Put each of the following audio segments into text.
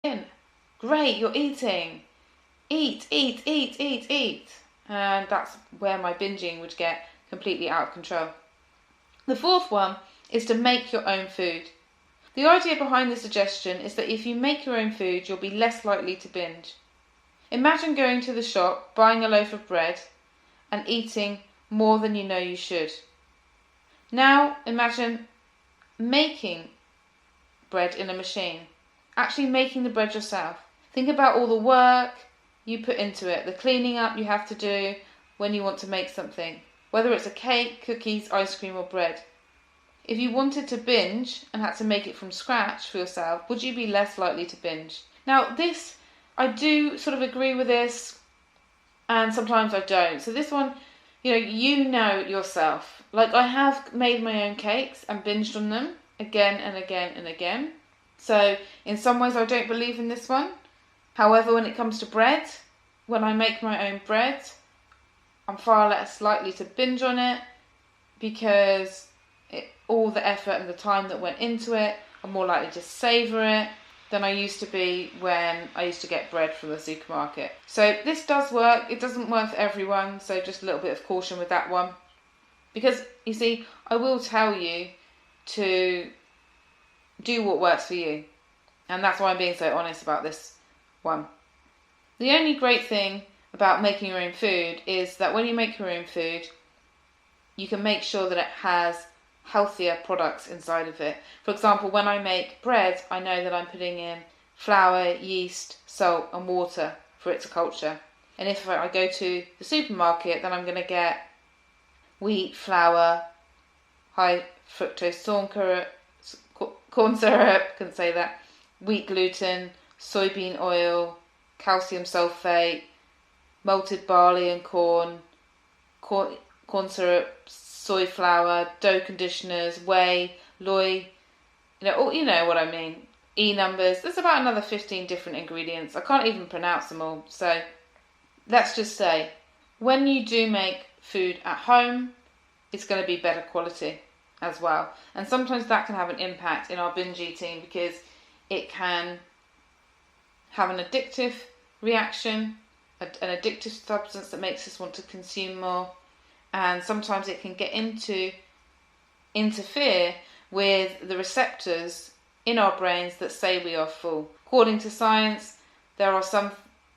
in. Great, you're eating. Eat, eat, eat, eat, eat. And that's where my binging would get completely out of control. The fourth one is to make your own food. The idea behind the suggestion is that if you make your own food, you'll be less likely to binge. Imagine going to the shop, buying a loaf of bread, and eating more than you know you should. Now imagine making bread in a machine, actually making the bread yourself. Think about all the work you put into it, the cleaning up you have to do when you want to make something, whether it's a cake, cookies, ice cream or bread. If you wanted to binge and had to make it from scratch for yourself, would you be less likely to binge? Now this, I do sort of agree with this, and sometimes I don't. So this one, you know yourself. Like, I have made my own cakes and binged on them again and again and again. So in some ways I don't believe in this one. However, when it comes to bread, when I make my own bread, I'm far less likely to binge on it because all the effort and the time that went into it, I'm more likely to savour it than I used to be when I used to get bread from the supermarket. So this does work. It doesn't work for everyone, so just a little bit of caution with that one. Because, you see, I will tell you to do what works for you. And that's why I'm being so honest about this one. The only great thing about making your own food is that when you make your own food, you can make sure that it has healthier products inside of it. For example, when I make bread, I know that I'm putting in flour, yeast, salt and water for it to culture. And if I go to the supermarket, then I'm going to get wheat, flour, high fructose corn syrup, couldn't say that, wheat gluten, soybean oil, calcium sulfate, malted barley and corn syrup, soy flour, dough conditioners, whey, loy, you know what I mean. E numbers. There's about another 15 different ingredients. I can't even pronounce them all. So let's just say, when you do make food at home, it's going to be better quality as well. And sometimes that can have an impact in our binge eating because it can have an addictive reaction, an addictive substance that makes us want to consume more. And sometimes it can get interfere with the receptors in our brains that say we are full. According to science, there are some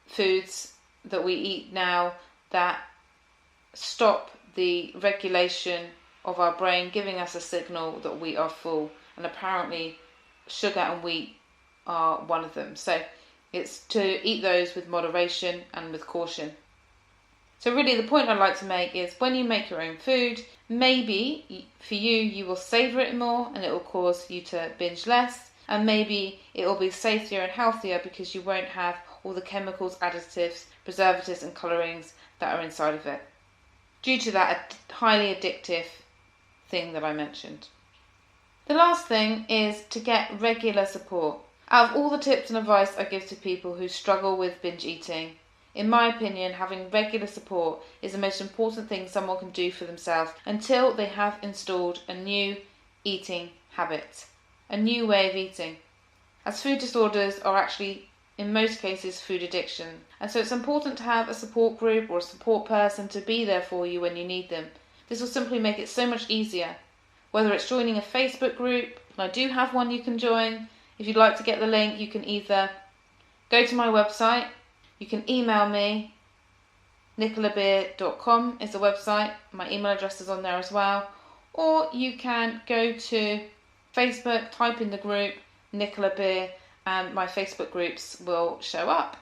foods that we eat now that stop the regulation of our brain, giving us a signal that we are full. And apparently sugar and wheat are one of them. So it's to eat those with moderation and with caution. So really the point I'd like to make is when you make your own food, maybe for you will savour it more and it will cause you to binge less, and maybe it will be safer and healthier because you won't have all the chemicals, additives, preservatives and colourings that are inside of it, due to that highly addictive thing that I mentioned. The last thing is to get regular support. Out of all the tips and advice I give to people who struggle with binge eating, in my opinion, having regular support is the most important thing someone can do for themselves until they have installed a new eating habit, a new way of eating. As food disorders are actually, in most cases, food addiction. And so it's important to have a support group or a support person to be there for you when you need them. This will simply make it so much easier. Whether it's joining a Facebook group, and I do have one you can join. If you'd like to get the link, you can either go to my website, you can email me, nicola-beer.com is the website, my email address is on there as well, or you can go to Facebook, type in the group, Nicola-beer, and my Facebook groups will show up.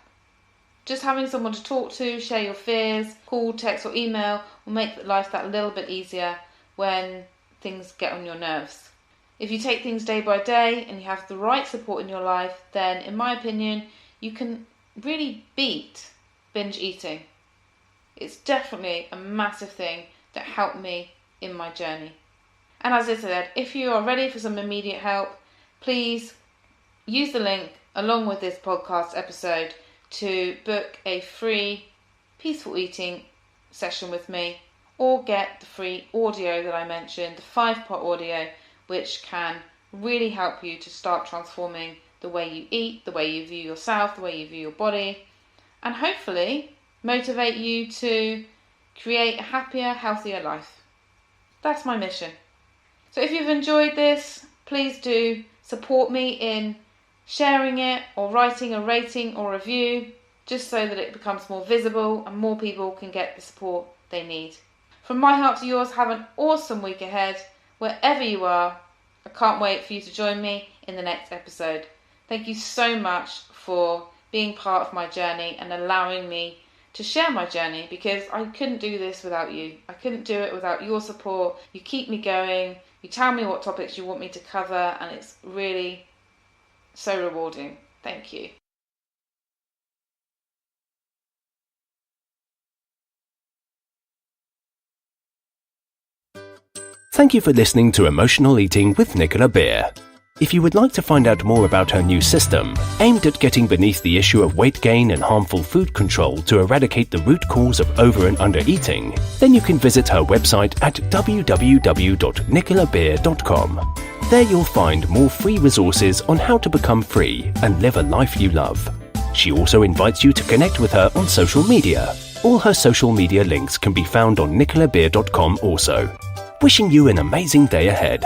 Just having someone to talk to, share your fears, call, text or email will make life that little bit easier when things get on your nerves. If you take things day by day and you have the right support in your life, then in my opinion, you can really beat binge eating. It's definitely a massive thing that helped me in my journey. And as I said, if you are ready for some immediate help, please use the link along with this podcast episode to book a free peaceful eating session with me, or get the free audio that I mentioned, the 5-part audio, which can really help you to start transforming the way you eat, the way you view yourself, the way you view your body, and hopefully motivate you to create a happier, healthier life. That's my mission. So if you've enjoyed this, please do support me in sharing it or writing a rating or review, just so that it becomes more visible and more people can get the support they need. From my heart to yours, have an awesome week ahead, wherever you are. I can't wait for you to join me in the next episode. Thank you so much for being part of my journey and allowing me to share my journey, because I couldn't do this without you. I couldn't do it without your support. You keep me going. You tell me what topics you want me to cover, and it's really so rewarding. Thank you. Thank you for listening to Emotional Eating with Nicola-beer. If you would like to find out more about her new system, aimed at getting beneath the issue of weight gain and harmful food control to eradicate the root cause of over and under eating, then you can visit her website at www.nicola-beer.com. There you'll find more free resources on how to become free and live a life you love. She also invites you to connect with her on social media. All her social media links can be found on nicola-beer.com also. Wishing you an amazing day ahead.